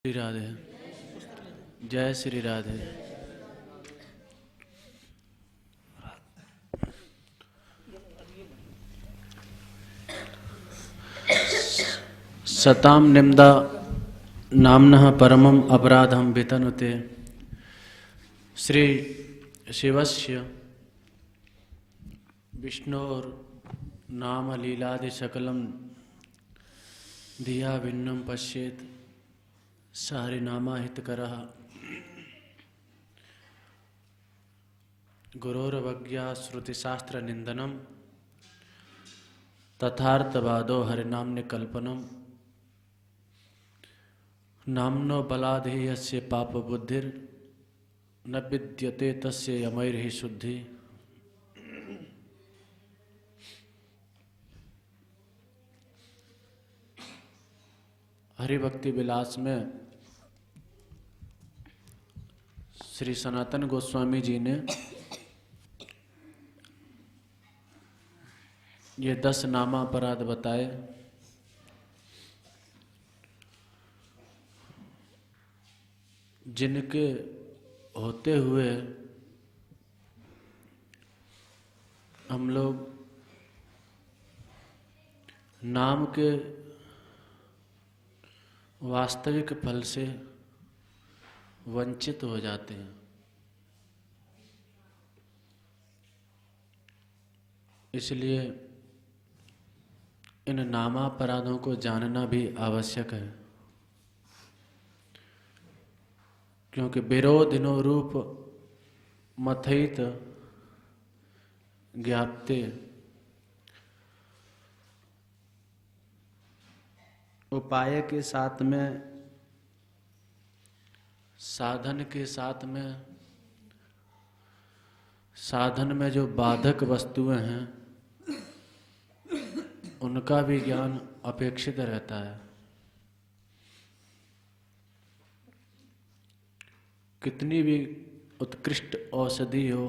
श्री राधे। जय श्री राधे। सताम निम्दा नाम्नः परमं अपराधं वितनुते। श्री शिवस्य विष्णोर नाम लीलादि सकलम धिया भिन्नं पश्येत स हरिनामाहितकरः। गुरोरवज्ञा श्रुतिशास्त्र निंदनम तथार्थवादो हरिनाम्नि कल्पनम। नाम्नो बलाधेयस्य पाप बुद्धिर न विद्यते तस्य यमैर्हि शुद्धि। हरिभक्ति विलास में श्री सनातन गोस्वामी जी ने ये 10 नामापराध बताए। जिनके होते हुए हम लोग नाम के वास्तविक फल से वंचित हो जाते हैं। इसलिए इन नामापराधों को जानना भी आवश्यक है, क्योंकि विरोधिनो रूप मथयित ज्ञाप्ते। उपाय के साथ में, साधन के साथ में, साधन में जो बाधक वस्तुएं हैं उनका भी ज्ञान अपेक्षित रहता है। कितनी भी उत्कृष्ट औषधि हो,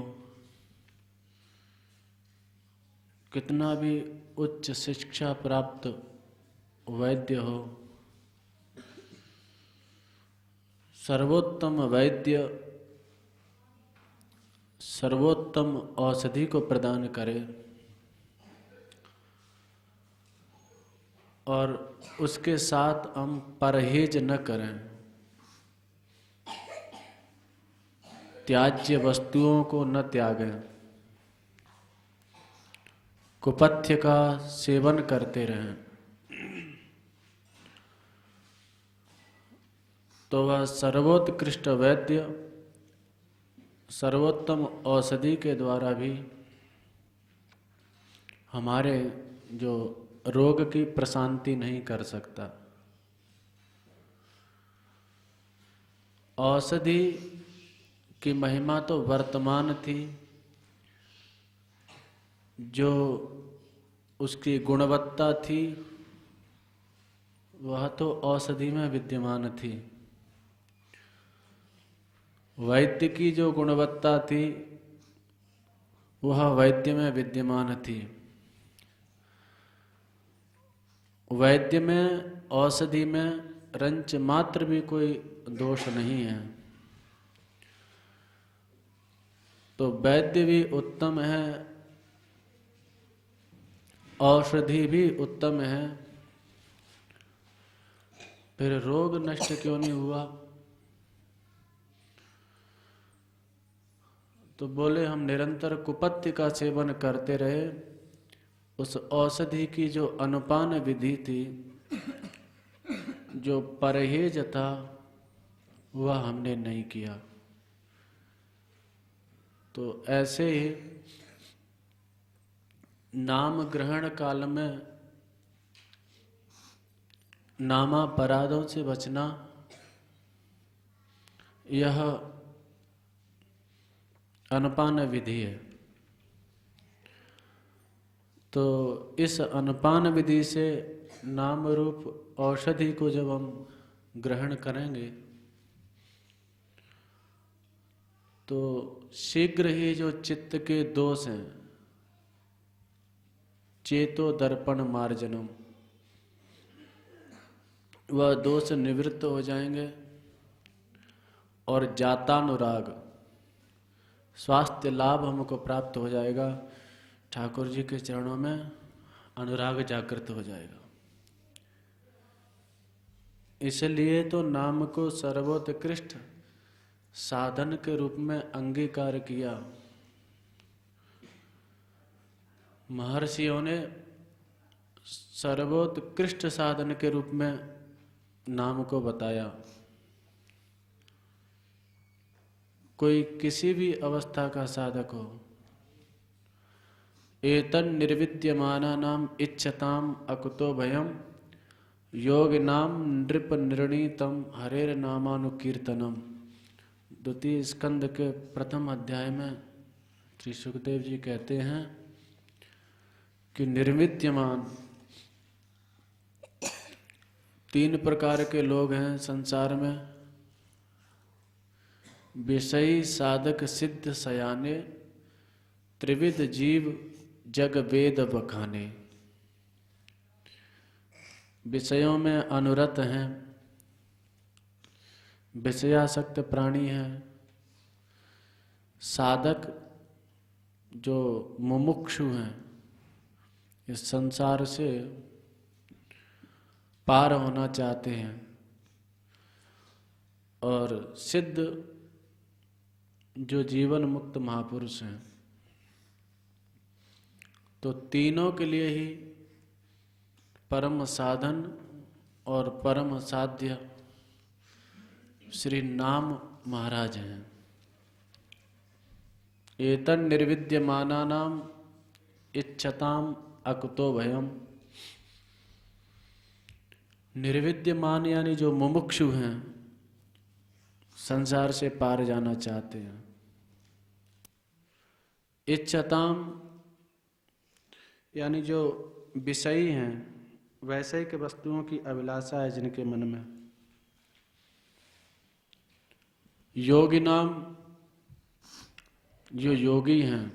कितना भी उच्च शिक्षा प्राप्त वैद्य हो, सर्वोत्तम वैद्य सर्वोत्तम औषधि को प्रदान करे और उसके साथ हम परहेज न करें, त्याज्य वस्तुओं को न त्यागें, कुपथ्य का सेवन करते रहें, तो वह सर्वोत्कृष्ट वैद्य सर्वोत्तम औषधि के द्वारा भी हमारे जो रोग की प्रशांति नहीं कर सकता। औषधि की महिमा तो वर्तमान थी, जो उसकी गुणवत्ता थी वह तो औषधि में विद्यमान थी। वैद्य की जो गुणवत्ता थी वह वैद्य में विद्यमान थी। वैद्य में, औषधि में रंच मात्र भी कोई दोष नहीं है। तो वैद्य भी उत्तम है, औषधि भी उत्तम है, फिर रोग नष्ट क्यों नहीं हुआ? तो बोले हम निरंतर कुपथ्य का सेवन करते रहे, उस औषधि की जो अनुपान विधि थी, जो परहेज था, वह हमने नहीं किया। तो ऐसे ही नाम ग्रहण काल में नामापराधों से बचना, यह अनुपान विधि है। तो इस अनुपान विधि से नाम रूप औषधि को जब हम ग्रहण करेंगे तो शीघ्र ही जो चित्त के दोष हैं, चेतो दर्पण मार्जनम, वह दोष निवृत्त हो जाएंगे और जातानुराग, स्वास्थ्य लाभ हमको प्राप्त हो जाएगा। ठाकुर जी के चरणों में अनुराग जागृत हो जाएगा। इसलिए तो नाम को सर्वोत्कृष्ट साधन के रूप में अंगीकार किया। महर्षियों ने सर्वोत्कृष्ट साधन के रूप में नाम को बताया। कोई किसी भी अवस्था का साधक हो, एतन निर्विद्यमानानाम इच्छताम अकुतो भयम योगिनाम नृप निर्णीतम हरेर नामानुकीर्तनम। द्वितीय स्कंद के प्रथम अध्याय में श्री सुखदेव जी कहते हैं कि निर्विद्यमान तीन प्रकार के लोग हैं संसार में। विषयी साधक सिद्ध सयाने, त्रिविध जीव जग वेद बखाने। विषयों में अनुरत हैं, विषयासक्त प्राणी हैं। साधक जो मुमुक्षु हैं, इस संसार से पार होना चाहते हैं। और सिद्ध जो जीवन मुक्त महापुरुष हैं। तो तीनों के लिए ही परम साधन और परम साध्य श्री नाम महाराज हैं। एतन निर्विद्यमानानाम इच्छताम अकुतो भयम। निर्विद्यमान यानी जो मुमुक्षु हैं, संसार से पार जाना चाहते हैं। इच्छताम यानी जो विषयी हैं, वैषयिक वस्तुओं की अभिलाषा है जिनके मन में। योगिनाम जो योगी हैं,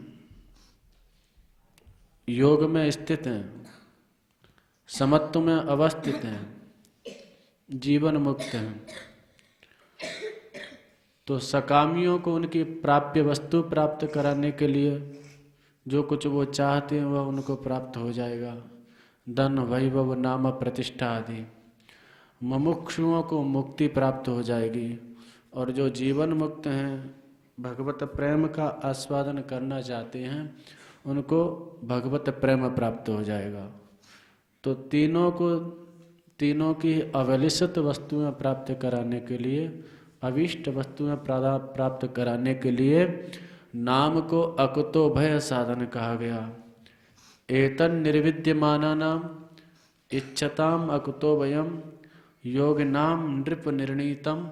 योग में स्थित हैं, समत्व में अवस्थित हैं, जीवन मुक्त हैं। तो सकामियों को उनकी प्राप्य वस्तु प्राप्त कराने के लिए जो कुछ वो चाहते हैं वह उनको प्राप्त हो जाएगा। धन वैभव नाम प्रतिष्ठा आदि। मुमुक्षुओं को मुक्ति प्राप्त हो जाएगी। और जो जीवन मुक्त हैं, भगवत प्रेम का आस्वादन करना चाहते हैं, उनको भगवत प्रेम प्राप्त हो जाएगा। तो तीनों की अभिलषित वस्तुएं प्राप्त कराने के लिए, अभीष्ट वस्तुएं प्राप्त कराने के लिए नाम को अकुतो भय साधन कहा गया। एतन निर्विद्यमानानाम इच्छताम अकुतो भयम योगिनाम नृप निर्णीतम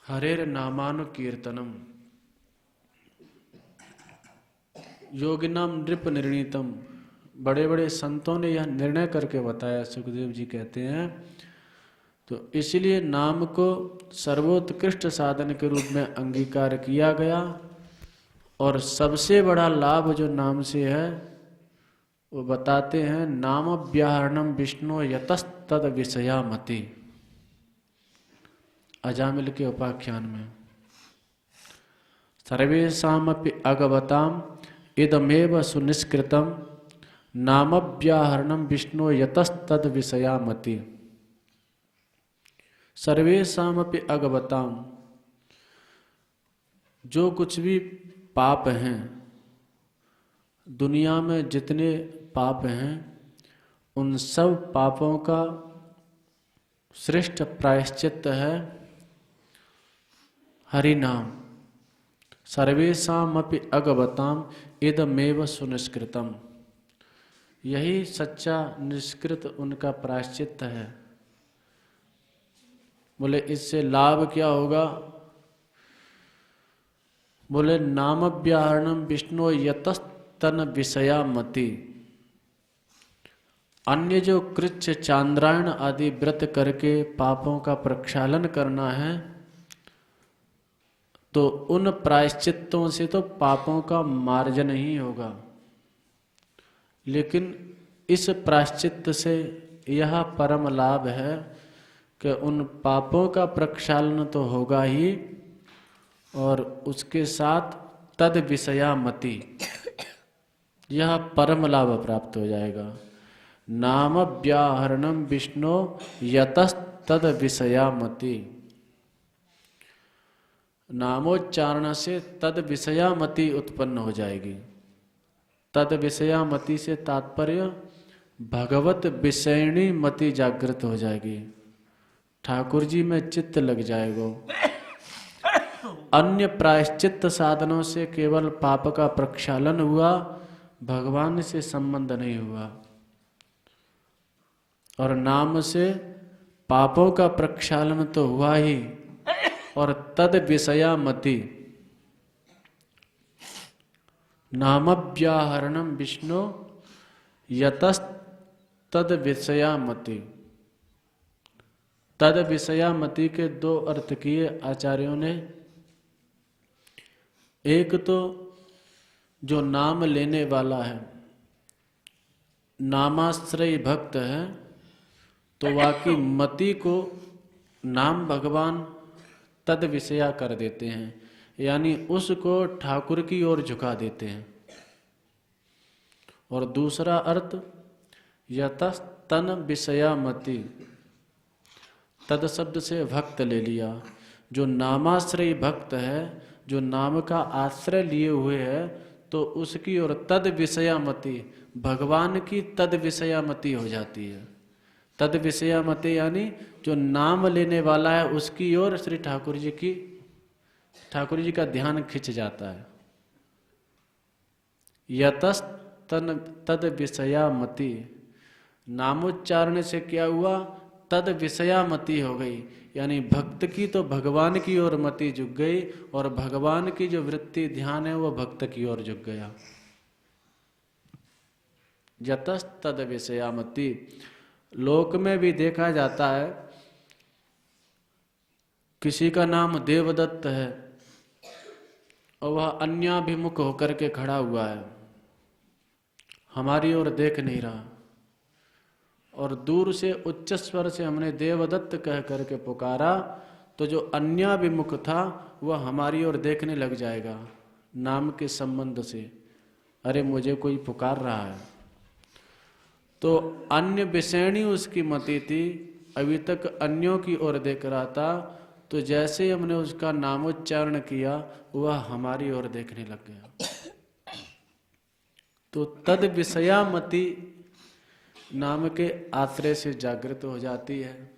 हरेर नामानुकीर्तनम। योगिनाम नृप निर्णीतम, बड़े बड़े संतों ने यह निर्णय करके बताया। सुखदेव जी कहते हैं तो इसलिए नाम को सर्वोत्कृष्ट साधन के रूप में अंगीकार किया गया। और सबसे बड़ा लाभ जो नाम से है वो बताते हैं, नाम व्याहरणम विष्णु यतस्तद विषया मति। अजामिल के उपाख्यान में सर्वेषामपि अगवताम इदमेव सुनिष्कृतम नाम व्याहरणम विष्णु यतस्तद विषया मति। सर्वेषामपि अगवताम, जो कुछ भी पाप हैं, दुनिया में जितने पाप हैं, उन सब पापों का श्रेष्ठ प्रायश्चित्त है हरि नाम। सर्वेषामपि अगवताम इदमेव सुनिष्कृतम। यही सच्चा निष्कृत उनका प्रायश्चित्त है। बोले इससे लाभ क्या होगा? बोले नाम व्याहरणम विष्णु यतस्तन विषया मति। अन्य जो कृच्छ चांद्रायण आदि व्रत करके पापों का प्रक्षालन करना है, तो उन प्रायश्चित्तों से तो पापों का मार्जन ही होगा। लेकिन इस प्रायश्चित्त से यह परम लाभ है कि उन पापों का प्रक्षालन तो होगा ही, और उसके साथ तद विषया मति, यह परम लाभ प्राप्त हो जाएगा। नाम व्याहरणम विष्णु यतस्तद विषया मति, नामोच्चारण से तद विषया मति उत्पन्न हो जाएगी। तद विषया मति से तात्पर्य भगवत विषयणी मति जागृत हो जाएगी, ठाकुर जी में चित्त लग जाएगा। अन्य प्रायश्चित्त साधनों से केवल पाप का प्रक्षालन हुआ, भगवान से संबंध नहीं हुआ। और नाम से पापों का प्रक्षालन तो हुआ ही, और तद विषया मति, नामव्याहरणम विष्णु यतस्तद विषया मति। तद विषया मति के दो अर्थ किए आचार्यों ने। एक तो जो नाम लेने वाला है, नामाश्रयी भक्त है, तो वाकी मति को नाम भगवान तद विषया कर देते हैं, यानी उसको ठाकुर की ओर झुका देते हैं। और दूसरा अर्थ यतस्तन विषया मति, तद शब्द से भक्त ले लिया। जो नामाश्रयी भक्त है, जो नाम का आश्रय लिए हुए है, तो उसकी ओर तद विषया मति, भगवान की तद विषया मति हो जाती है। तद विषया मति यानी जो नाम लेने वाला है उसकी ओर श्री ठाकुर जी का ध्यान खिंच जाता है। यतस्तन तद विषया मति, नामोच्चारण से क्या हुआ, तद विषया मति हो गई, यानी भक्त की तो भगवान की ओर मति झुक गई, और भगवान की जो वृत्ति ध्यान है वो भक्त की ओर झुक गया। यतस्तद विषया मति। लोक में भी देखा जाता है, किसी का नाम देवदत्त है और वह अन्याभिमुख होकर के खड़ा हुआ है, हमारी ओर देख नहीं रहा, और दूर से उच्च स्वर से हमने देवदत्त कह करके पुकारा, तो जो अन्याभिमुख था वह हमारी ओर देखने लग जाएगा नाम के संबंध से, अरे मुझे कोई पुकार रहा है। तो अन्य विषयणी उसकी मति थी, अभी तक अन्यों की ओर देख रहा था, तो जैसे हमने उसका नामोच्चारण किया वह हमारी ओर देखने लग गया। तो तद विषया मति नाम के आश्रय से जागृत हो जाती है,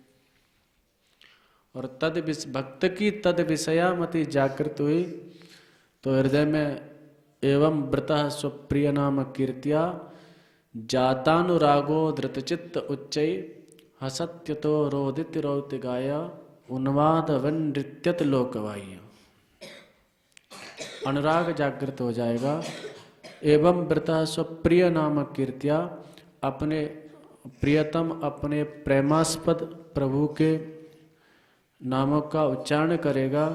और भक्त की तद विषया मति जागृत हुई तो हृदय में एवं व्रतः स्वप्रिय नाम कीर्त्या जातानुरागो धृतचित्त उच्चै हसत्यतो रोदित रौति गाया उन्माद वन नृत्यत लोकवाह्य। अनुराग जागृत हो जाएगा। एवं व्रतः स्वप्रिय नाम कीर्त्या, अपने प्रियतम अपने प्रेमास्पद प्रभु के नामों का उच्चारण करेगा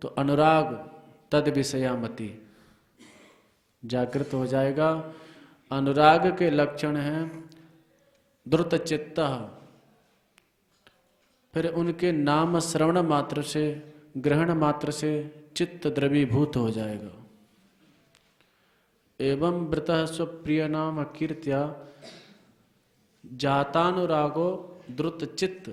तो अनुराग तद विषया मति जागृत हो जाएगा। अनुराग के लक्षण हैं द्रुत चित्त, फिर उनके नाम श्रवण मात्र से, ग्रहण मात्र से चित्त द्रवीभूत हो जाएगा। एवं व्रतः स्वप्रिय नाम कीर्त्या जातानुरागो द्रुत चित्त,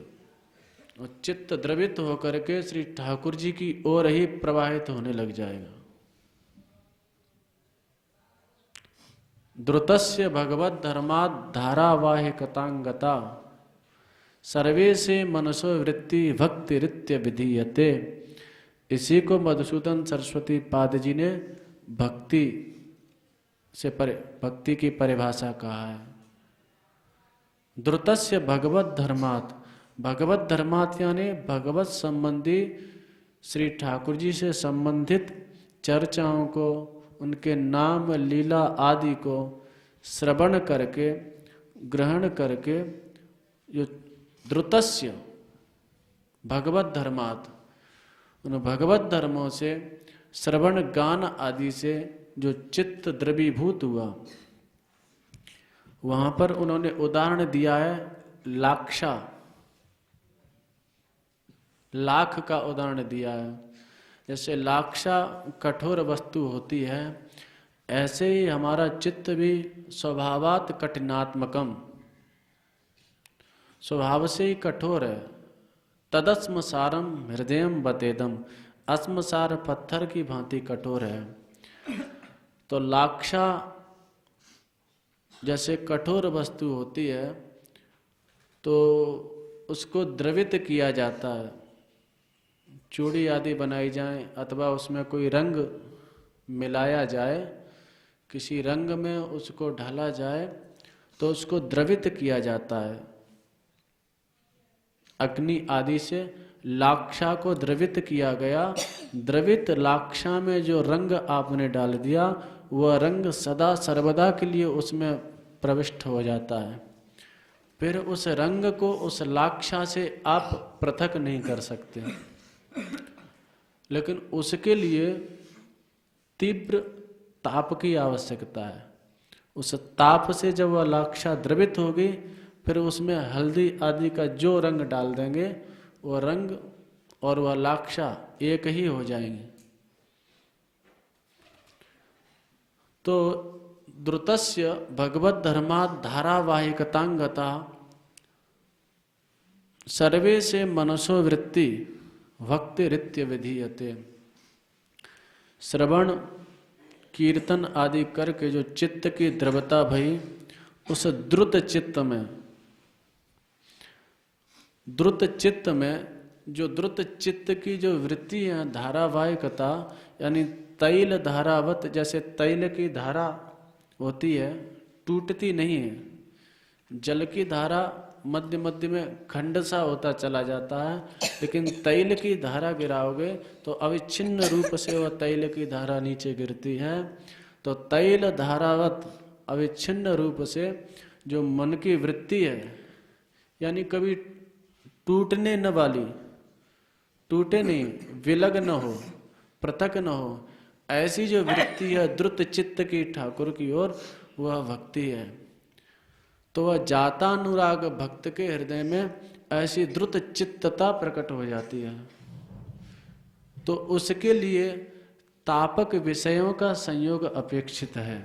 और चित्त द्रवित होकर के श्री ठाकुर जी की ओर ही प्रवाहित होने लग जाएगा। द्रुतस्य भगवत धर्मात् धारावाहिकतांगता सर्वे से मनसो वृत्ति भक्ति रित्य विधीयते। इसी को मधुसूदन सरस्वती पाद जी ने भक्ति की परिभाषा कहा है। द्रुतस्य भगवत धर्मात्, भगवत धर्मात् यानी भगवत संबंधी श्री ठाकुर जी से संबंधित चर्चाओं को, उनके नाम लीला आदि को श्रवण करके, ग्रहण करके, जो द्रुतस्य भगवत धर्मात्, उन भगवत धर्मों से, श्रवण गान आदि से जो चित्त द्रवीभूत हुआ, वहां पर उन्होंने उदाहरण दिया है लाख का उदाहरण दिया है। जैसे लाक्षा कठोर वस्तु होती है, ऐसे ही हमारा चित्त भी स्वभावात कठिनात्मकम, स्वभाव से ही कठोर है। तदस्म सारम हृदयम बतेदम, अस्मसार पत्थर की भांति कठोर है। तो लाक्षा जैसे कठोर वस्तु होती है तो उसको द्रवित किया जाता है, चूड़ी आदि बनाई जाए अथवा उसमें कोई रंग मिलाया जाए, किसी रंग में उसको ढाला जाए तो उसको द्रवित किया जाता है अग्नि आदि से। लाक्षा को द्रवित किया गया, द्रवित लाक्षा में जो रंग आपने डाल दिया वह रंग सदा सर्वदा के लिए उसमें प्रविष्ट हो जाता है। फिर उस रंग को उस लाक्षा से आप पृथक नहीं कर सकते, लेकिन उसके लिए तीव्र ताप की आवश्यकता है। उस ताप से जब वह लाक्षा द्रवित होगी फिर उसमें हल्दी आदि का जो रंग डाल देंगे वह रंग और वह लाक्षा एक ही हो जाएंगे। तो द्रुतस्य भगवत धर्मात् धारावाहिकतांगता सर्वे से मनसोवृत्ति भक्ति रित्य विधीयते। श्रवण कीर्तन आदि करके जो चित्त की द्रवता भई, उस द्रुत चित्त में जो द्रुत चित्त की जो वृत्ति है, धारावाहिकता यानी तैल धारावत, जैसे तैल की धारा होती है टूटती नहीं है। जल की धारा मध्य मध्य में खंड सा होता चला जाता है, लेकिन तैल की धारा गिराओगे तो अविच्छिन्न रूप से वह तैल की धारा नीचे गिरती है। तो तैल धारावत अविच्छिन्न रूप से जो मन की वृत्ति है, यानी कभी टूटने न वाली, टूटे नहीं, विलग न हो, पृथक न हो, ऐसी जो वृत्ति है द्रुत चित्त की ठाकुर की ओर, वह भक्ति है। तो वह जातानुराग भक्त के हृदय में ऐसी द्रुत चित्तता प्रकट हो जाती है। तो उसके लिए तापक विषयों का संयोग अपेक्षित है।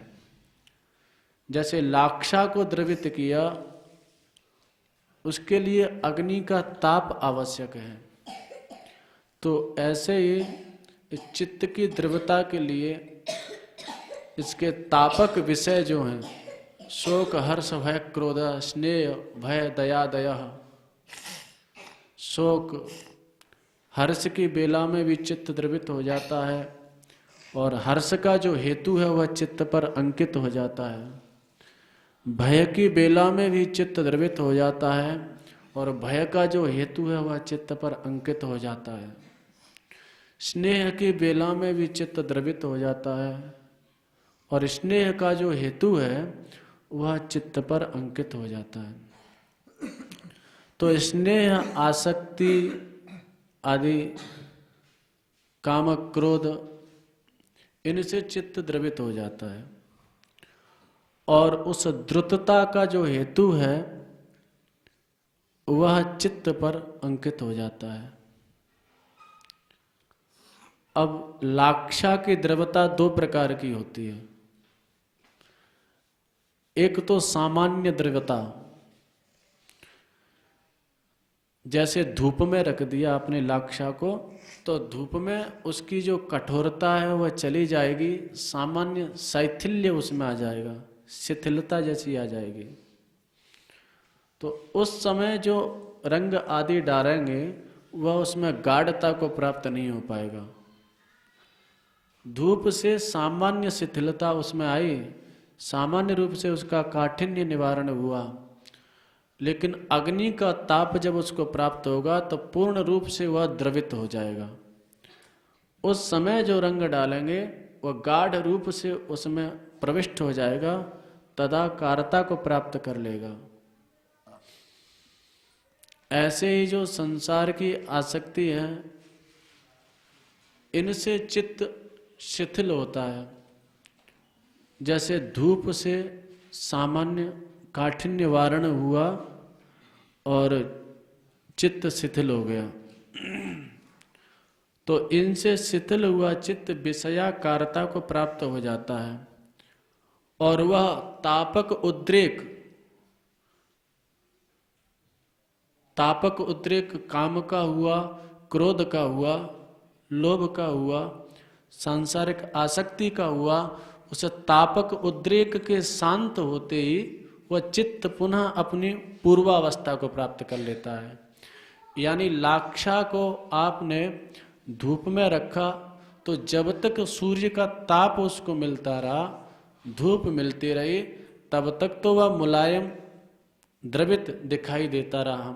जैसे लाक्षा को द्रवित किया, उसके लिए अग्नि का ताप आवश्यक है। तो ऐसे ही इस चित्त की द्रवता के लिए इसके तापक विषय जो हैं, शोक हर्ष भय क्रोध स्नेह भय दया दया। शोक हर्ष की बेला में भी चित्त द्रवित हो जाता है, और हर्ष का जो हेतु है वह चित्त पर अंकित हो जाता है। भय की बेला में भी चित्त द्रवित हो जाता है, और भय का जो हेतु है वह चित्त पर अंकित हो जाता है। स्नेह की बेला में भी चित्त द्रवित हो जाता है, और स्नेह का जो हेतु है वह चित्त पर अंकित हो जाता है। तो स्नेह आसक्ति आदि काम क्रोध, इनसे चित्त द्रवित हो जाता है, और उस द्रुतता का जो हेतु है वह चित्त पर अंकित हो जाता है। अब लाक्षा की द्रवता दो प्रकार की होती है। एक तो सामान्य द्रव्यता, जैसे धूप में रख दिया आपने लाक्षा को, तो धूप में उसकी जो कठोरता है वह चली जाएगी, सामान्य शैथिल्य उसमें आ जाएगा, शिथिलता जैसी आ जाएगी। तो उस समय जो रंग आदि डालेंगे वह उसमें गाढ़ता को प्राप्त नहीं हो पाएगा। धूप से सामान्य शिथिलता उसमें आई, सामान्य रूप से उसका काठिन्य निवारण हुआ, लेकिन अग्नि का ताप जब उसको प्राप्त होगा तो पूर्ण रूप से वह द्रवित हो जाएगा। उस समय जो रंग डालेंगे वह गाढ़ रूप से उसमें प्रविष्ट हो जाएगा, तदाकारता को प्राप्त कर लेगा। ऐसे ही जो संसार की आसक्ति है, इनसे चित्त शिथिल होता है। जैसे धूप से सामान्य काठिन्य वारण हुआ और चित्त शिथिल हो गया। तो इनसे शिथिल हुआ चित्त विषयाकारता को प्राप्त हो जाता है और वह तापक उद्रेक काम का हुआ, क्रोध का हुआ, लोभ का हुआ, सांसारिक आसक्ति का हुआ, उस तापक उद्रेक के शांत होते ही वह चित्त पुनः अपनी पूर्वावस्था को प्राप्त कर लेता है। यानी लाक्षा को आपने धूप में रखा तो जब तक सूर्य का ताप उसको मिलता रहा, धूप मिलती रही, तब तक तो वह मुलायम द्रवित दिखाई देता रहा।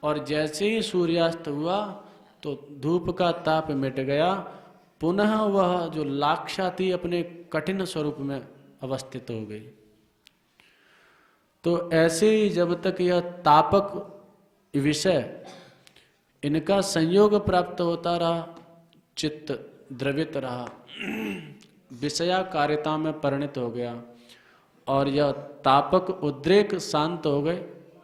और जैसे ही सूर्यास्त हुआ तो धूप का ताप मिट गया, पुनः वह जो लाक्षा थी अपने कठिन स्वरूप में अवस्थित हो गई। तो ऐसे ही जब तक यह तापक विषय इनका संयोग प्राप्त होता रहा, चित्त द्रवित रहा, विषयाकारिता में परिणत हो गया और यह तापक उद्रेक शांत हो गए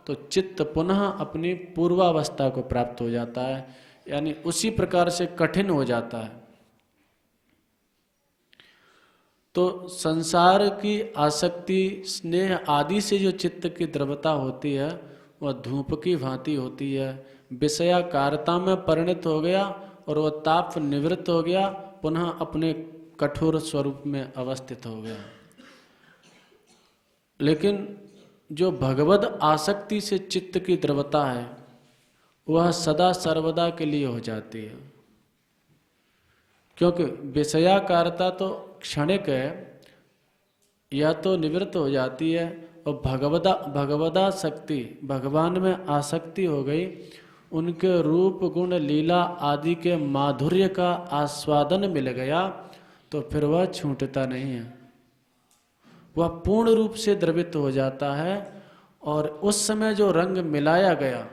तो चित्त पुनः अपनी पूर्वावस्था को प्राप्त हो जाता है, यानी उसी प्रकार से कठिन हो जाता है। तो संसार की आसक्ति, स्नेह आदि से जो चित्त की द्रवता होती है वह धूप की भांति होती है, विषयाकारता में परिणत हो गया और वह ताप निवृत्त हो गया, पुनः अपने कठोर स्वरूप में अवस्थित हो गया। लेकिन जो भगवद आसक्ति से चित्त की द्रवता है वह सदा सर्वदा के लिए हो जाती है, क्योंकि विषयाकारता तो क्षणिक है, यह तो निवृत्त हो जाती है, और भगवदा शक्ति, भगवान में आसक्ति हो गई, उनके रूप गुण लीला आदि के माधुर्य का आस्वादन मिल गया तो फिर वह छूटता नहीं है, वह पूर्ण रूप से द्रवित हो जाता है। और उस समय जो रंग मिलाया गया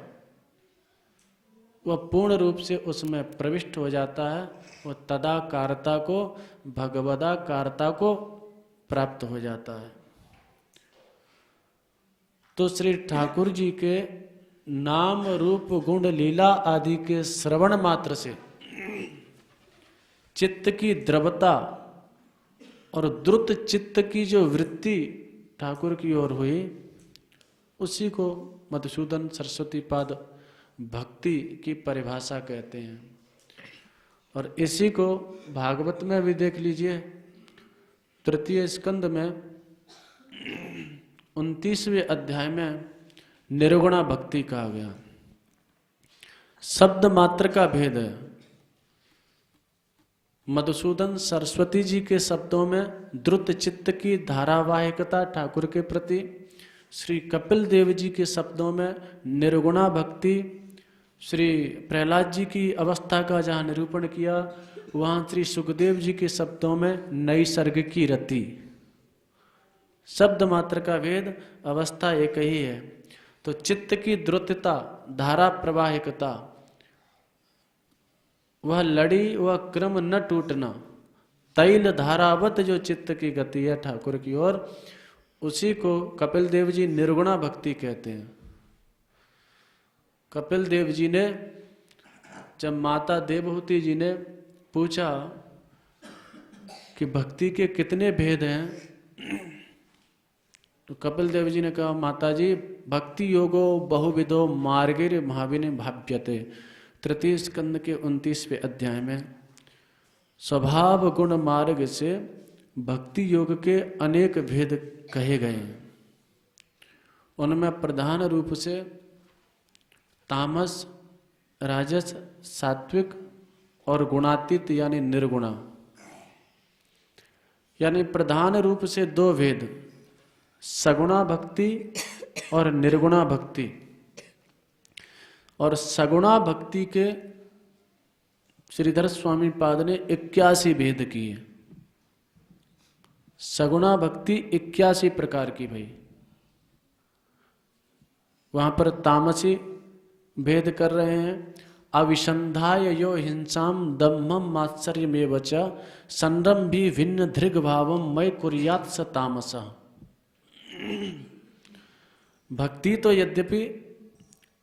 वह पूर्ण रूप से उसमें प्रविष्ट हो जाता है, वह तदाकारता को, भगवदाकारता को प्राप्त हो जाता है। तो श्री ठाकुर जी के नाम रूप गुण लीला आदि के श्रवण मात्र से चित्त की द्रवता और द्रुत चित्त की जो वृत्ति ठाकुर की ओर हुई, उसी को मधुसूदन सरस्वती पाद भक्ति की परिभाषा कहते हैं। और इसी को भागवत में भी देख लीजिए, तृतीय स्कंद में 29वें अध्याय में निर्गुणा भक्ति कहा गया। शब्द मात्र का भेद है। मधुसूदन सरस्वती जी के शब्दों में द्रुत चित्त की धारावाहिकता ठाकुर के प्रति, श्री कपिल देव जी के शब्दों में निर्गुणा भक्ति, श्री प्रहलाद जी की अवस्था का जहाँ निरूपण किया वहाँ श्री सुखदेव जी के शब्दों में नैसर्ग की रति। शब्द मात्र का भेद, अवस्था एक ही है। तो चित्त की द्रुतता, धारा प्रवाहिकता, वह लड़ी, वह क्रम न टूटना, तैल धारावत जो चित्त की गति है ठाकुर की ओर, उसी को कपिल देव जी निर्गुणा भक्ति कहते हैं। कपिल देव जी ने जब माता देवहूति जी ने पूछा कि भक्ति के कितने भेद हैं, तो कपिल देव जी ने कहा, माता जी भक्ति योगो बहुविधो मार्गेर महाविने भाव्यते। तृतीय स्कंद के 29वें अध्याय में स्वभाव गुण मार्ग से भक्ति योग के अनेक भेद कहे गए हैं। उनमें प्रधान रूप से तामस, राजस, सात्विक और गुणातीत यानी निर्गुणा, यानी प्रधान रूप से दो भेद, सगुणा भक्ति और निर्गुणा भक्ति। और सगुणा भक्ति के श्रीधर स्वामी पाद ने 81 भेद किए। सगुणा भक्ति 81 प्रकार की भाई। वहां पर तामसी भेद कर रहे हैं, अविसंधाय यो हिंसाम दम्भम मात्सर्यमेव च संरम भी भिन्न धृग भावम मय कुर्यात् स तामस। भक्ति तो यद्यपि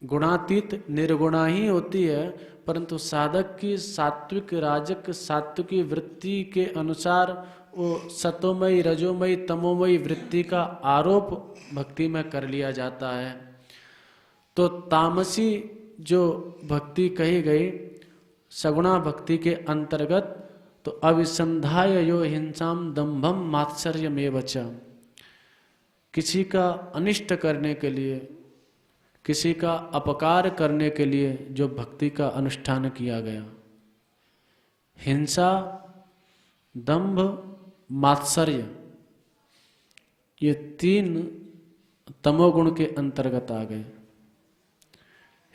गुणातीत निर्गुणा ही होती है, परंतु साधक की सात्विक राजक सात्विकी वृत्ति के अनुसार वो सतोमयी रजोमयी तमोमयी वृत्ति का आरोप भक्ति में कर लिया जाता है। तो तामसी जो भक्ति कही गई सगुणा भक्ति के अंतर्गत, तो अविसंधाय यो हिंसाम दंभम मात्सर्यमेव च, किसी का अनिष्ट करने के लिए, किसी का अपकार करने के लिए जो भक्ति का अनुष्ठान किया गया, हिंसा, दंभ, मात्सर्य, ये 3 तमोगुण के अंतर्गत आ गए।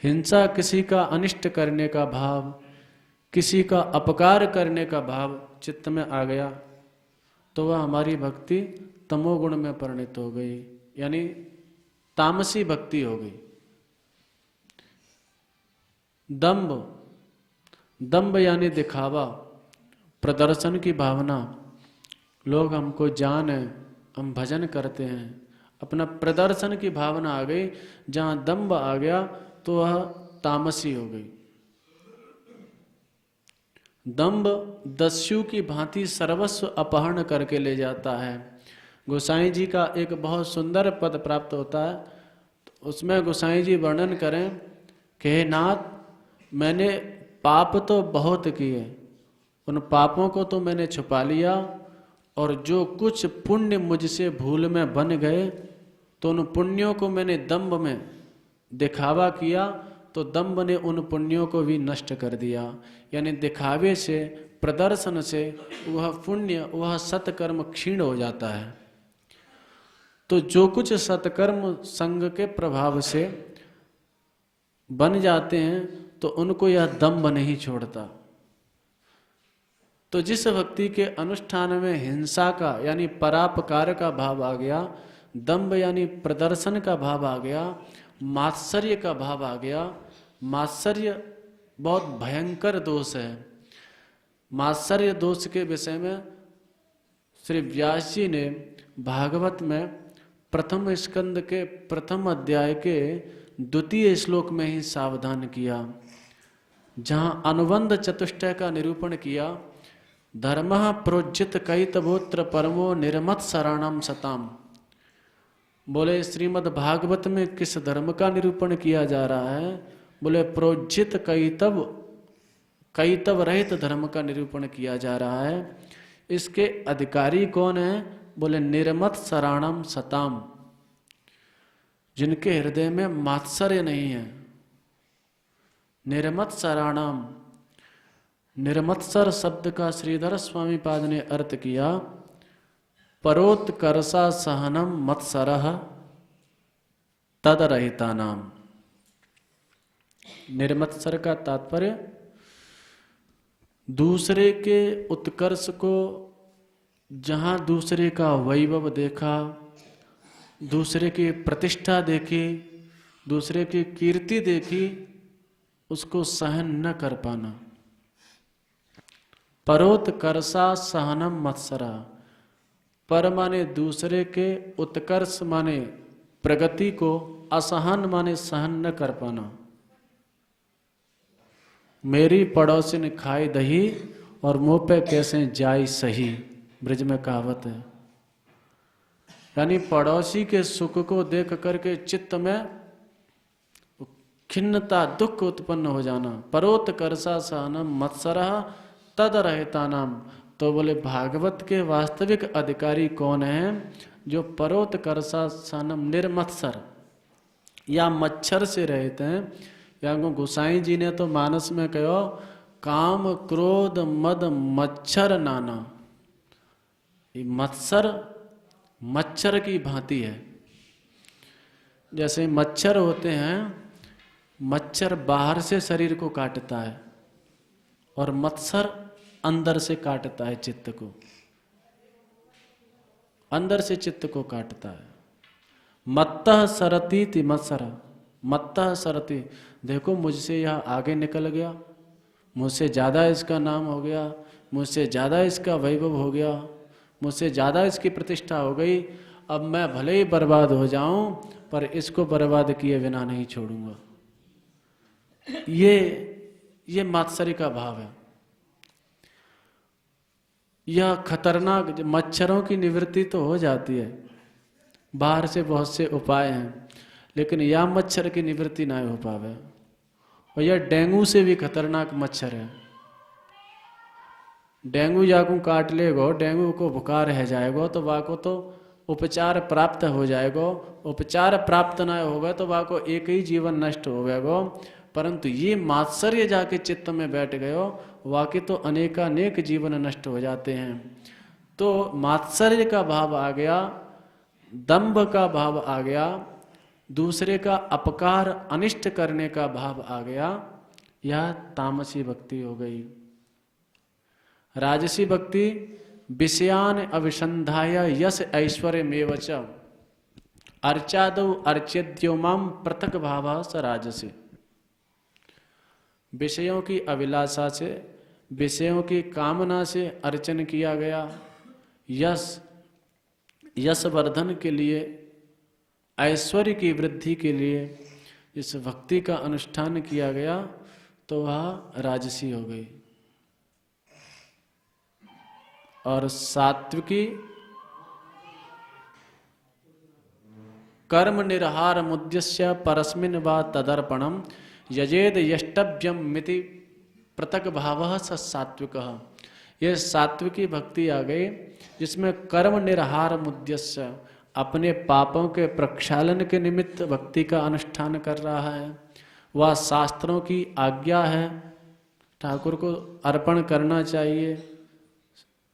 हिंसा किसी का अनिष्ट करने का भाव, किसी का अपकार करने का भाव चित्त में आ गया तो वह हमारी भक्ति तमोगुण में परिणत हो गई, यानी तामसी भक्ति हो गई। दंभ, दंभ यानी दिखावा, प्रदर्शन की भावना, लोग हमको जाने, हम भजन करते हैं, अपना प्रदर्शन की भावना आ गई। जहाँ दंभ आ गया तो वह तामसी हो गई। दंभ दस्यु की भांति सर्वस्व अपहरण करके ले जाता है। गोसाई जी का एक बहुत सुंदर पद प्राप्त होता है, तो उसमें गोसाई जी वर्णन करें कि हे नाथ, मैंने पाप तो बहुत किए, उन पापों को तो मैंने छुपा लिया, और जो कुछ पुण्य मुझसे भूल में बन गए तो उन पुण्यों को मैंने दंभ में दिखावा किया, तो दंभ ने उन पुण्यों को भी नष्ट कर दिया। यानी दिखावे से, प्रदर्शन से वह पुण्य, वह सत्कर्म क्षीण हो जाता है। तो जो कुछ सत्कर्म संग के प्रभाव से बन जाते हैं तो उनको यह दंभ नहीं छोड़ता। तो जिस भक्ति के अनुष्ठान में हिंसा का यानी परापकार का भाव आ गया, दंभ यानी प्रदर्शन का भाव आ गया, मात्सर्य का भाव आ गया। मात्सर्य बहुत भयंकर दोष है। मात्सर्य दोष के विषय में श्री व्यास जी ने भागवत में प्रथम स्कंद के प्रथम अध्याय के 2 श्लोक में ही सावधान किया, जहाँ अनुबंध चतुष्टय का निरूपण किया। धर्मः प्रोज्जित कैतवोत्र परमो निर्मत शरणम सताम। बोले श्रीमद् भागवत में किस धर्म का निरूपण किया जा रहा है? बोले प्रोज्जित कैतव रहित धर्म का निरूपण किया जा रहा है। इसके अधिकारी कौन है? बोले निर्मत शरणम सताम, जिनके हृदय में मात्सर्य नहीं है। निर्मत शरणम, निर्मत्सर शब्द का श्रीधर स्वामी पाद ने अर्थ किया परोत्कर्षा सहनम मत्सरः तदरहिता नाम। निर्मत्सर का तात्पर्य दूसरे के उत्कर्ष को, जहाँ दूसरे का वैभव देखा, दूसरे की प्रतिष्ठा देखी, दूसरे की कीर्ति देखी, उसको सहन न कर पाना। परोत्कर्षा सहनम मत्सरा, पर माने दूसरे के उत्कर्ष माने प्रगति को, असहन माने सहन न कर पाना। मेरी पड़ोसिन खाई दही और मुंह पे कैसे जाई सही, ब्रज में कहावत है। यानी पड़ोसी के सुख को देख करके चित्त में खिन्नता, दुख उत्पन्न हो जाना। परोत्कर्षा सहनम मत्सरः तदरहिता नाम। तो बोले भागवत के वास्तविक अधिकारी कौन है? जो परोत्कर्षा सहनम निर्मत्सर या मच्छर से रहित हैं। या गोसाई जी ने तो मानस में कहो काम क्रोध मद मच्छर नाना। ये मत्सर मच्छर की भांति है। जैसे मच्छर होते हैं, मच्छर बाहर से शरीर को काटता है और मत्सर अंदर से काटता है चित्त को, अंदर से चित्त को काटता है। मत्तः सरतीति मत्सर, मत्तः सरती, देखो मुझसे यह आगे निकल गया, मुझसे ज़्यादा इसका नाम हो गया, मुझसे ज़्यादा इसका वैभव हो गया, मुझसे ज़्यादा इसकी प्रतिष्ठा हो गई। अब मैं भले ही बर्बाद हो जाऊं पर इसको बर्बाद किए बिना नहीं छोड़ूंगा। ये ये मात्सर्य का भाव है। यह खतरनाक, मच्छरों की निवृत्ति तो हो जाती है, बाहर से बहुत से उपाय हैं, लेकिन यह मच्छर की निवृत्ति ना हो पावे। और यह डेंगू से भी खतरनाक मच्छर है। डेंगू जाकू काट लेगो, डेंगू को बुखार रह जाएगो तो वाको तो उपचार प्राप्त हो जाएगो। उपचार प्राप्त ना होगा तो वाको एक ही जीवन नष्ट हो गएगो। परंतु ये मात्सर्य जाके चित्त में बैठ गयो, वाके तो अनेकानेक जीवन नष्ट हो जाते हैं। तो मात्सर्य का भाव आ गया, दंभ का भाव आ गया, दूसरे का अपकार अनिष्ट करने का भाव आ गया, यह तामसी भक्ति हो गई। राजसी भक्ति विषयान अभिसंधाय यश ऐश्वर्यमेव च अर्चादौ अर्चेद्यो माम पृथक भावः स राजसी। विषयों की अभिलाषा से, विषयों की कामना से अर्चन किया गया, यश वर्धन के लिए, ऐश्वर्य की वृद्धि के लिए इस भक्ति का अनुष्ठान किया गया, तो वह राजसी हो गई। और सात्विकी कर्म निर्हार मुद्यस्य परस्मिन् वा तदर्पणम यजेद यष्टव्यम मिति पृथक भावः स सात्विकः। ये सात्विकी भक्ति आ गई जिसमें कर्म निर्हार मुद्यस्य, अपने पापों के प्रक्षालन के निमित्त भक्ति का अनुष्ठान कर रहा है। वह शास्त्रों की आज्ञा है, ठाकुर को अर्पण करना चाहिए,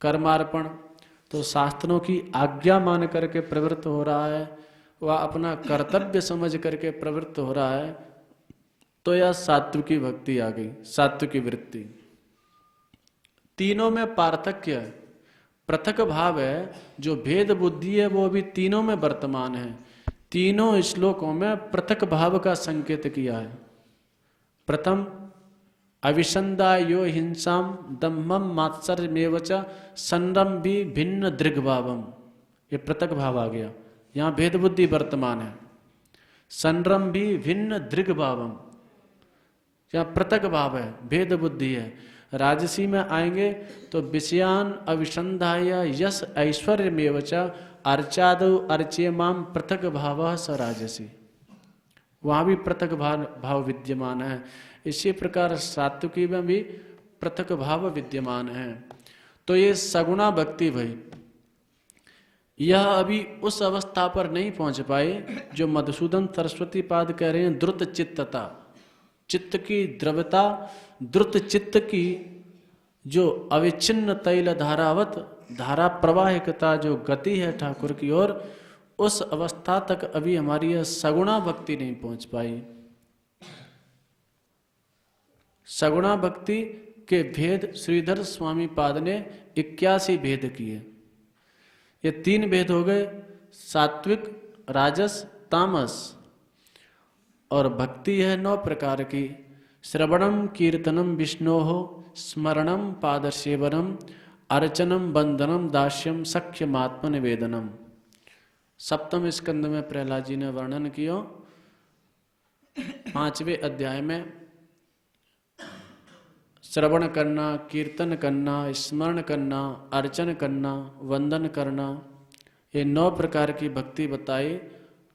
कर्मार्पण, तो शास्त्रों की आज्ञा मान करके प्रवृत्त हो रहा है, वह अपना कर्तव्य समझ करके प्रवृत्त हो रहा है, तो यह सात्विकी भक्ति आ गई, सात्विकी वृत्ति। तीनों में पार्थक्य है, पृथक भाव है, जो भेद बुद्धि है वो भी तीनों में वर्तमान है। तीनों श्लोकों में पृथक भाव का संकेत किया है। प्रथम अविसंदायो हिंसाम दम्भम मात्सर्यमेव च संरम्भी भिन्न दृग्भावम, ये पृथक भाव आ गया। यहाँ भेद बुद्धि वर्तमान है। संरम्भी भिन्न दृग्भावम, यहाँ पृथक भाव है, भेद बुद्धि है। राजसी में आएंगे तो विषयान अविसंधाय यश ऐश्वर्यमेव च अर्चादौ अर्च्यमाम पृथक भावः स राजसी, वहाँ भी पृथक भाव विद्यमान है। इसी प्रकार सात्विकी में भी पृथक भाव विद्यमान है। तो ये सगुणा भक्ति भाई, यह अभी उस अवस्था पर नहीं पहुंच पाए जो मधुसूदन सरस्वती पाद कह रहे हैं, द्रुत चित्तता, चित्त की द्रव्यता, द्रुत चित्त की जो अविच्छिन्न तैल धारावत धारा प्रवाहिकता जो गति है ठाकुर की ओर, उस अवस्था तक अभी हमारी यह सगुणा भक्ति नहीं पहुंच पाई। सगुणा भक्ति के भेद श्रीधर स्वामी पाद ने 81 भेद किए। ये 3 भेद हो गए, सात्विक, राजस, तामस। और भक्ति है 9 प्रकार की। श्रवणम कीर्तनम विष्णोः स्मरणम पादसेवनम अर्चनम बंदनम दास्यम सख्यमात्म निवेदनम। 7वें स्कंद में प्रहलाद जी ने वर्णन किया। 5वें अध्याय में श्रवण करना, कीर्तन करना, स्मरण करना, अर्चन करना, वंदन करना, ये 9 प्रकार की भक्ति बताई।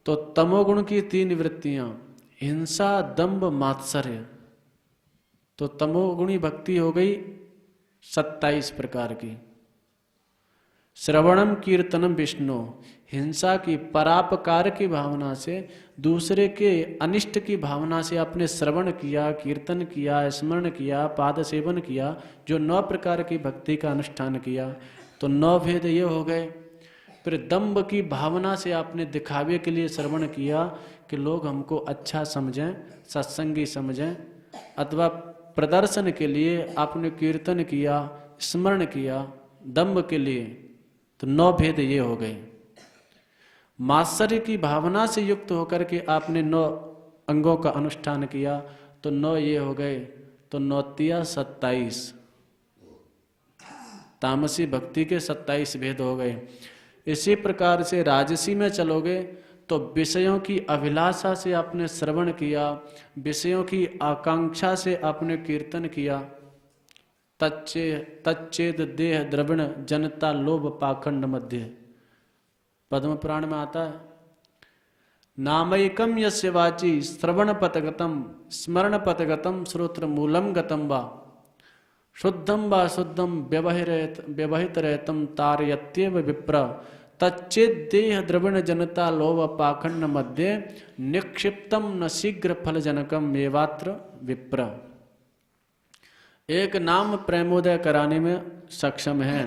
तो तमोगुण की 3 वृत्तियां, हिंसा, दंभ, मात्सर्य, तो तमोगुणी भक्ति हो गई 27 प्रकार की। श्रवणम कीर्तनम विष्णु, हिंसा की, परापकार की भावना से, दूसरे के अनिष्ट की भावना से आपने श्रवण किया, कीर्तन किया, स्मरण किया, पाद सेवन किया, जो 9 प्रकार की भक्ति का अनुष्ठान किया, तो 9 भेद ये हो गए। फिर दंभ की भावना से आपने दिखावे के लिए श्रवण किया कि लोग हमको अच्छा समझें, सत्संगी समझें, अथवा प्रदर्शन के लिए आपने कीर्तन किया, स्मरण किया, दंभ के लिए, तो 9 भेद ये हो गए। मात्सर्य की भावना से युक्त होकर के आपने 9 अंगों का अनुष्ठान किया, तो 9 ये हो गए, तो 9 तिया 27। तामसी भक्ति के 27 भेद हो गए। इसी प्रकार से राजसी में चलोगे तो विषयों की अभिलाषा से आपने श्रवण किया, विषयों की आकांक्षा से आपने कीर्तन किया, तच्चेद देह द्रविण जनता लोभ पाखंड मध्य, पद्म पुराण में आता है। नामैकम यस्य वाची श्रवण पथगतम स्मरण पथगतम श्रोत्र मूलम गतम वा शुद्धम वा शुद्धम व्यवहित रहतम तारयत्येव विप्र तच्चेद देह द्रविण जनता लोभ पाखंड मध्य निक्षिप्तम न शीघ्र फल जनकम एवात्र विप्र। एक नाम प्रेमोदय कराने में सक्षम है,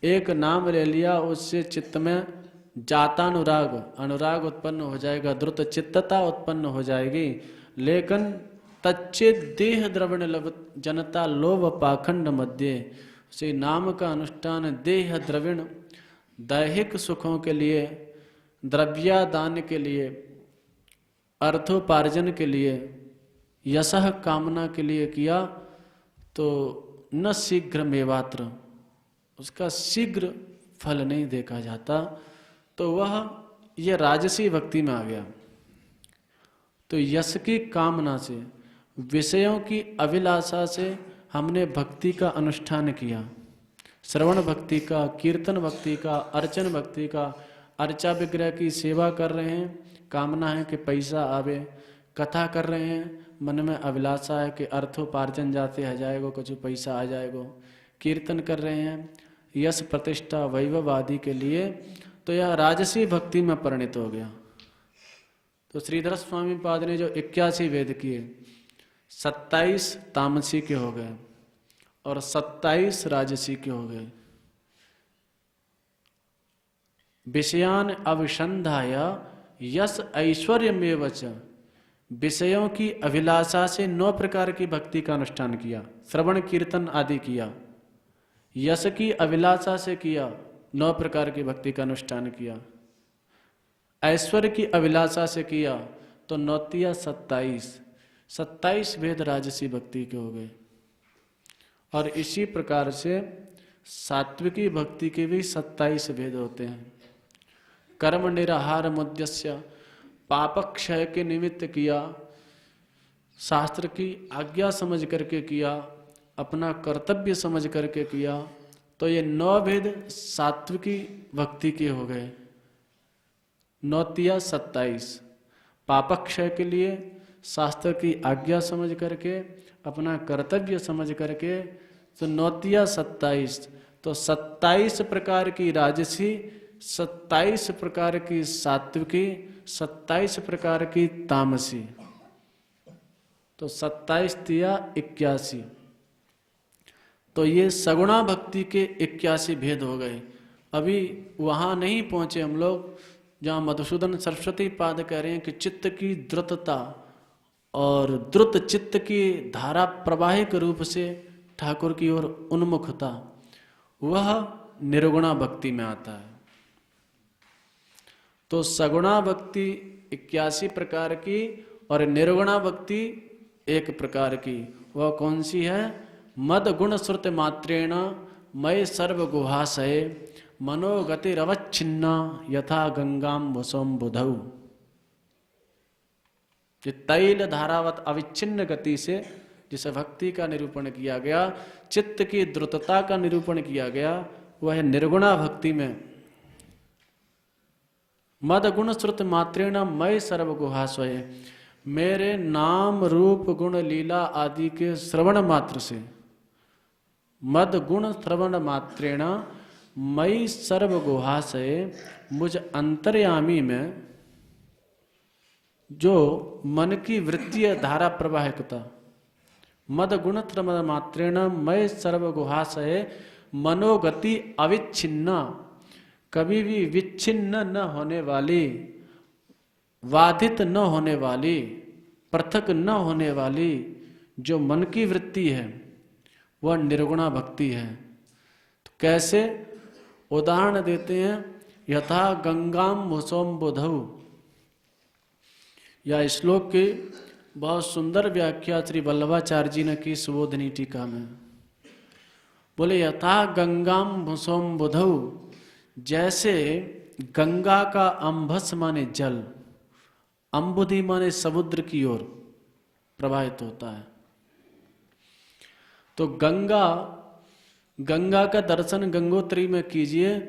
एक नाम ले लिया उससे चित्त में जातानुराग अनुराग उत्पन्न हो जाएगा, द्रुत चित्तता उत्पन्न हो जाएगी। लेकिन तच्चेत देह द्रविण जनता लोभ पाखंड मध्य, उसी नाम का अनुष्ठान देह द्रविण दैहिक सुखों के लिए, द्रव्यादान के लिए, अर्थोपार्जन के लिए, यशः कामना के लिए किया तो न शीघ्र मेवात्र, उसका शीघ्र फल नहीं देखा जाता, तो वह यह राजसी भक्ति में आ गया। तो यश की कामना से, विषयों की अभिलाषा से हमने भक्ति का अनुष्ठान किया, श्रवण भक्ति का, कीर्तन भक्ति का, अर्चन भक्ति का, अर्चा विग्रह की सेवा कर रहे हैं, कामना है कि पैसा आवे, कथा कर रहे हैं, मन में अभिलाषा है कि अर्थोपार्जन जाते आ जाएगा, कुछ पैसा आ जाएगा, कीर्तन कर रहे हैं यश प्रतिष्ठा वैभव आदि के लिए, तो यह राजसी भक्ति में परिणित हो गया। तो श्रीधर स्वामी पाद ने जो 81 वेद किए, 27 तामसी के हो गए और 27 राजसी के हो गए। विषयान अभिसंधाय यश ऐश्वर्यमेव च, विषयों की अभिलाषा से 9 प्रकार की भक्ति का अनुष्ठान किया, श्रवण कीर्तन आदि किया, यश की अभिलाषा से किया, 9 प्रकार की भक्ति का अनुष्ठान किया, ऐश्वर्य की अभिलाषा से किया तो 9 27 वेद राजसी भक्ति के हो गए। और इसी प्रकार से सात्विकी भक्ति के भी 27 वेद होते हैं। कर्म निराहार मुद्यस्य, पापक्षय के निमित्त किया, शास्त्र की आज्ञा समझ करके किया, अपना कर्तव्य समझ करके किया, तो ये 9 वेद सात्विकी भक्ति के हो गए। 9 27 पापक्षय के लिए शास्त्र की आज्ञा समझ करके, अपना कर्तव्य समझ करके, तो 9 27, तो 27 प्रकार की राजसी, 27 प्रकार की सात्विकी, 27 प्रकार की तामसी, तो 27 81। तो ये सगुणा भक्ति के 81 भेद हो गए। अभी वहाँ नहीं पहुँचे हम लोग जहाँ मधुसूदन सरस्वती पाद कह रहे हैं कि चित्त की द्रुतता और द्रुत चित्त की धारा प्रवाहिक रूप से ठाकुर की ओर उन्मुखता, वह निर्गुणा भक्ति में आता है। तो सगुणा भक्ति 81 प्रकार की और निर्गुणा भक्ति 1 प्रकार की। वह कौन सी है? मद गुण श्रुत मात्रेण मय सर्व गुहाशय मनोगतिरवच्छिन्ना यथा गंगाम वसोम बुधौ। तैल धारावत अविच्छिन्न गति से जिस भक्ति का निरूपण किया गया, चित्त की द्रुतता का निरूपण किया गया, वह निर्गुणा भक्ति में मद गुण श्रुत मात्रेण मय सर्व गुहाशय, मेरे नाम रूप गुण लीला आदि के श्रवण मात्र से, मद गुण श्रवण मात्रेण मई सर्व गुहाशय, मुझ अंतर्यामी में जो मन की वृत्तीय धारा प्रवाहिकता, मद गुण श्रवण मात्रेण मय सर्व गुहाशय मनोगति अविच्छिन्ना, कभी भी विच्छिन्न न होने वाली, बाधित न होने वाली, पृथक न होने वाली जो मन की वृत्ति है, वह निर्गुणा भक्ति है। तो कैसे? उदाहरण देते हैं, यथा गंगाम मुसोम बुधौ। या श्लोक की बहुत सुंदर व्याख्या श्री वल्लभाचार्य जी ने की सुबोधनी टीका में। बोले यथा गंगाम मुसोम बुधौ, जैसे गंगा का अंभस माने जल, अंबुधि माने समुद्र की ओर प्रवाहित होता है। तो गंगा का दर्शन गंगोत्री में कीजिए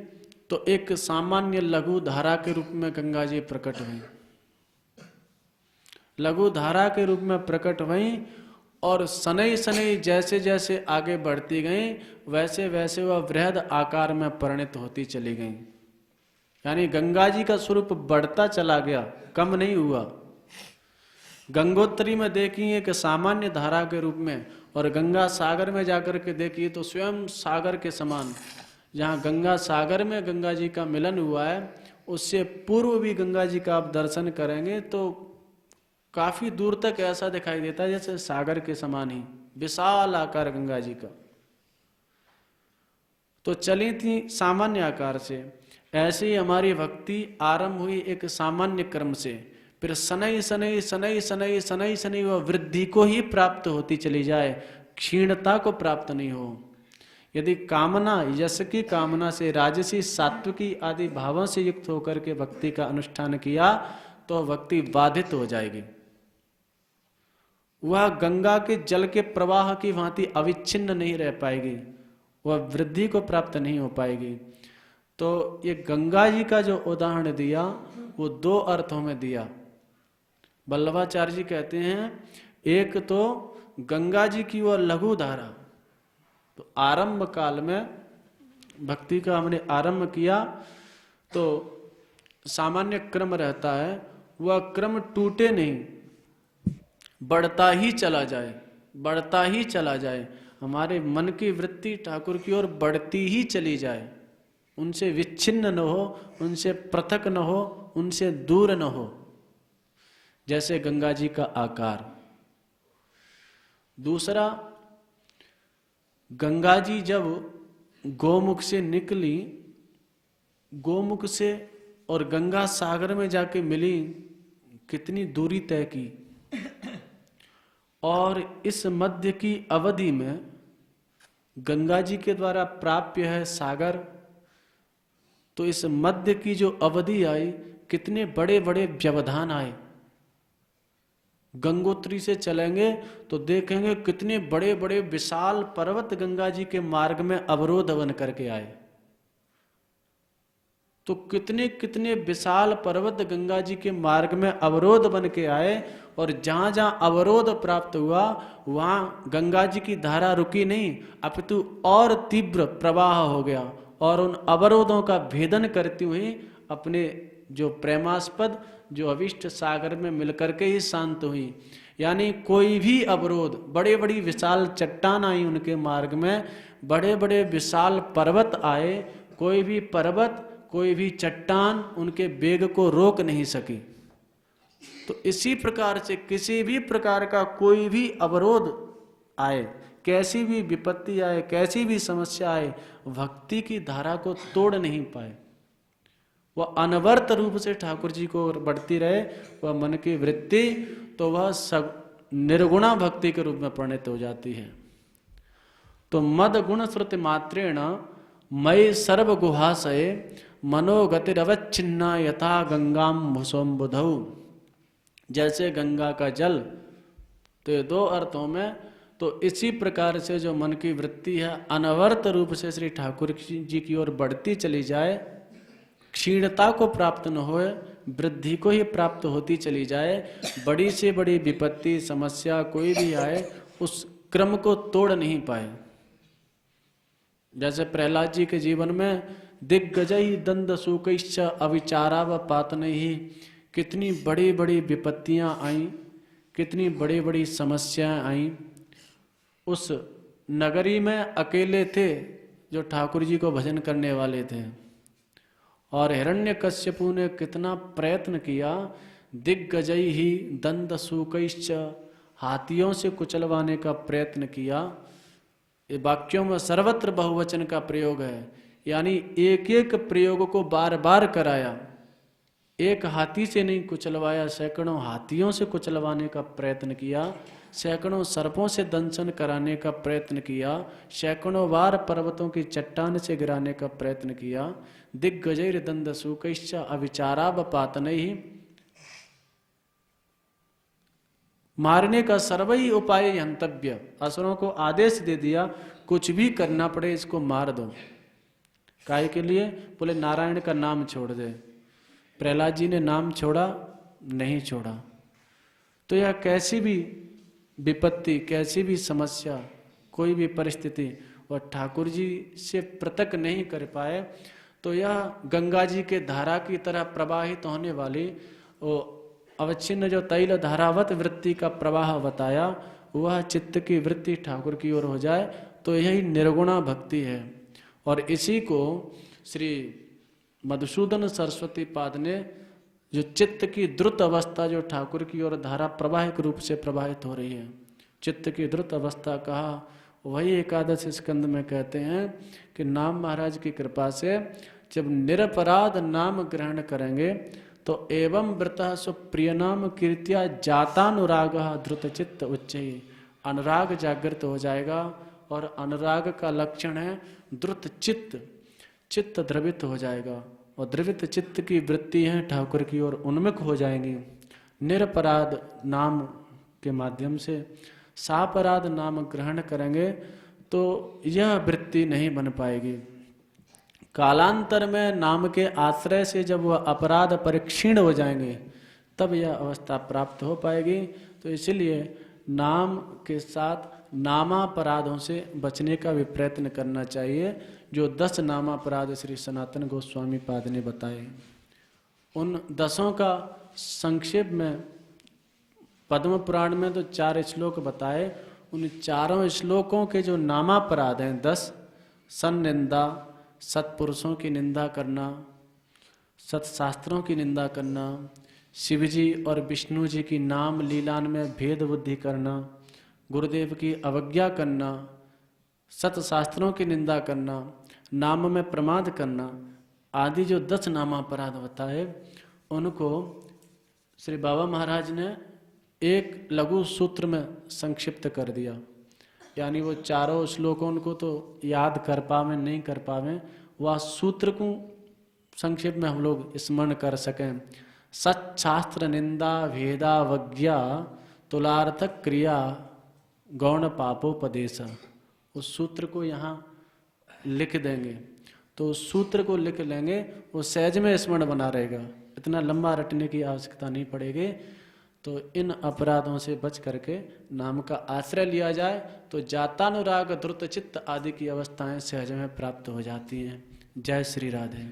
तो एक सामान्य लघु धारा के रूप में गंगा जी प्रकट हुई, लघु धारा के रूप में प्रकट हुई, और शनैः शनैः जैसे जैसे आगे बढ़ती गई वैसे वैसे वह वृहद आकार में परिणत होती चली गई। यानी गंगा जी का स्वरूप बढ़ता चला गया, कम नहीं हुआ। गंगोत्री में देखिए एक सामान्य धारा के रूप में, और गंगा सागर में जाकर के देखिए तो स्वयं सागर के समान। जहाँ गंगा सागर में गंगा जी का मिलन हुआ है, उससे पूर्व भी गंगा जी का आप दर्शन करेंगे तो काफी दूर तक ऐसा दिखाई देता है जैसे सागर के समान ही विशाल आकार गंगा जी का। तो चली थी सामान्य आकार से, ऐसे ही हमारी भक्ति आरंभ हुई एक सामान्य क्रम से, फिर शनैः शनैः शनैः शनैः शनैः शनैः वह वृद्धि को ही प्राप्त होती चली जाए, क्षीणता को प्राप्त नहीं हो। यदि कामना, यश की कामना से राजसी सात्विकी आदि भावों से युक्त होकर के भक्ति का अनुष्ठान किया तो भक्ति बाधित हो जाएगी। वह गंगा के जल के प्रवाह की भांति अविच्छिन्न नहीं रह पाएगी, वह वृद्धि को प्राप्त नहीं हो पाएगी। तो ये गंगा जी का जो उदाहरण दिया वो दो अर्थों में दिया। वल्लभाचार्य जी कहते हैं एक तो गंगा जी की वह लघु धारा, तो आरंभ काल में भक्ति का हमने आरंभ किया तो सामान्य क्रम रहता है, वह क्रम टूटे नहीं, बढ़ता ही चला जाए, बढ़ता ही चला जाए। हमारे मन की वृत्ति ठाकुर की ओर बढ़ती ही चली जाए, उनसे विच्छिन्न न हो, उनसे पृथक न हो, उनसे दूर न हो, जैसे गंगा जी का आकार। दूसरा, गंगा जी जब गोमुख से निकली, गोमुख से और गंगा सागर में जाके मिली, कितनी दूरी तय की, और इस मध्य की अवधि में गंगा जी के द्वारा प्राप्य है सागर, तो इस मध्य की जो अवधि आई कितने बड़े बड़े व्यवधान आए। गंगोत्री से चलेंगे तो देखेंगे कितने बड़े बड़े विशाल पर्वत गंगा जी के मार्ग में अवरोध बन करके आए। तो कितने कितने विशाल पर्वत गंगा जी के मार्ग में अवरोध बन के आए, और जहां जहां अवरोध प्राप्त हुआ वहां गंगा जी की धारा रुकी नहीं, अपितु और तीव्र प्रवाह हो गया, और उन अवरोधों का भेदन करती हुई अपने जो प्रेमास्पद जो अविष्ट सागर में मिलकर के ही शांत हुई। यानी कोई भी अवरोध, बड़े बड़ी विशाल चट्टान आई उनके मार्ग में, बड़े बड़े विशाल पर्वत आए, कोई भी पर्वत कोई भी चट्टान उनके वेग को रोक नहीं सकी। तो इसी प्रकार से किसी भी प्रकार का कोई भी अवरोध आए, कैसी भी विपत्ति आए, कैसी भी समस्या आए, भक्ति की धारा को तोड़ नहीं पाए। वह अनवर्त रूप से ठाकुर जी को बढ़ती रहे, वह मन की वृत्ति तो वह सब निर्गुणा भक्ति के रूप में परिणत हो जाती है। तो मद गुण श्रुति मात्रेण मयि सर्व गुहाशये मनोगतिरवच्छिन्ना यथा गंगाम भुसोम्बुधौ। जैसे गंगा का जल, तो ये दो अर्थों में, तो इसी प्रकार से जो मन की वृत्ति है अनवर्त रूप से श्री ठाकुर जी की ओर बढ़ती चली जाए, क्षीणता को प्राप्त न होए, वृद्धि को ही प्राप्त होती चली जाए। बड़ी से बड़ी विपत्ति समस्या कोई भी आए उस क्रम को तोड़ नहीं पाए। जैसे प्रहलाद जी के जीवन में दिग्गजई दंड सूकैश्च अविचाराव पातनैहि, कितनी बड़ी बड़ी विपत्तियां आईं, कितनी बड़ी बड़ी समस्याएं आईं। उस नगरी में अकेले थे जो ठाकुर जी को भजन करने वाले थे, और हिरण्यकश्यपु ने कितना प्रयत्न किया, दिग्गजई ही दंड सूकैश्च, हाथियों से कुचलवाने का प्रयत्न किया। ये वाक्यों में सर्वत्र बहुवचन का प्रयोग है, यानी एक एक प्रयोग को बार बार कराया। एक हाथी से नहीं कुचलवाया, सैकड़ों हाथियों से कुचलवाने का प्रयत्न किया, सैकड़ों सर्पों से दंशन कराने का प्रयत्न किया, सैकड़ों बार पर्वतों की चट्टान से गिराने का प्रयत्न किया। दिग्गजैर दंड सूकैश्च अविचारावपातनैः, मारने का सर्वई उपाय हंतव्य, असुरों को आदेश दे दिया कुछ भी करना पड़े इसको मार दो। काय के लिए? बोले नारायण का नाम छोड़ दे। प्रहलाद जी ने नाम छोड़ा? नहीं छोड़ा। तो यह कैसी भी विपत्ति, कैसी भी समस्या, कोई भी परिस्थिति और ठाकुर जी से पृथक नहीं कर पाए, तो यह गंगा जी के धारा की तरह प्रवाहित होने वाली वो अवच्छिन्न जो तैल धारावत वृत्ति का प्रवाह बताया, वह चित्त की वृत्ति ठाकुर की ओर हो जाए, तो यही निर्गुणा भक्ति है। और इसी को श्री मधुसूदन सरस्वती पाद ने जो चित्त की द्रुत अवस्था जो ठाकुर की ओर धारा प्रवाहिक रूप से प्रवाहित हो रही है, चित्त की द्रुत अवस्था कहा, वही एकादश स्कंद में कहते हैं कि नाम महाराज की कृपा से जब निरपराध नाम ग्रहण करेंगे तो एवं व्रतः सुप्रिय नाम कीर्त्या जातानुराग द्रुत चित्त उच्चैः, अनुराग जागृत हो जाएगा। और अनुराग का लक्षण है द्रुत चित्त, चित्त द्रवित हो जाएगा और द्रवित चित्त की वृत्ति है ठाकुर की ओर उन्मुख हो जाएंगी। निरपराध नाम के माध्यम से सापराध नाम ग्रहण करेंगे तो यह वृत्ति नहीं बन पाएगी। कालांतर में नाम के आश्रय से जब वह अपराध परिक्षीण हो जाएंगे तब यह अवस्था प्राप्त हो पाएगी। तो इसलिए नाम के साथ नामापराधों से बचने का भी प्रयत्न करना चाहिए, जो 10 नामापराध श्री सनातन गोस्वामी पाद ने बताए। उन 10 का संक्षेप में पद्म पुराण में तो 4 श्लोक बताए। उन चारों श्लोकों के जो नामापराध हैं 10, सन्निंदा, सत्पुरुषों की निंदा करना, सत्शास्त्रों की निंदा करना, शिवजी और विष्णु जी की नाम लीलान में भेद बुद्धि करना, गुरुदेव की अवज्ञा करना, सत्शास्त्रों की निंदा करना, नाम में प्रमाद करना आदि जो 10 नामापराध बताए, उनको श्री बाबा महाराज ने एक लघु सूत्र में संक्षिप्त कर दिया। यानी वो चारों श्लोकों को तो याद कर पावे नहीं कर पावे, वह सूत्र को संक्षेप में हम लोग स्मरण कर सकें। सच्छास्त्र निंदा भेदावज्ञा तुलार्थक क्रिया गौण पापोपदेश, उस सूत्र को यहाँ लिख देंगे। तो उस सूत्र को लिख लेंगे, वो सहज में स्मरण बना रहेगा, इतना लंबा रटने की आवश्यकता नहीं पड़ेगी। तो इन अपराधों से बच करके नाम का आश्रय लिया जाए तो जातानुराग द्रुत चित्त आदि की अवस्थाएं सहज में प्राप्त हो जाती हैं। जय श्री राधे।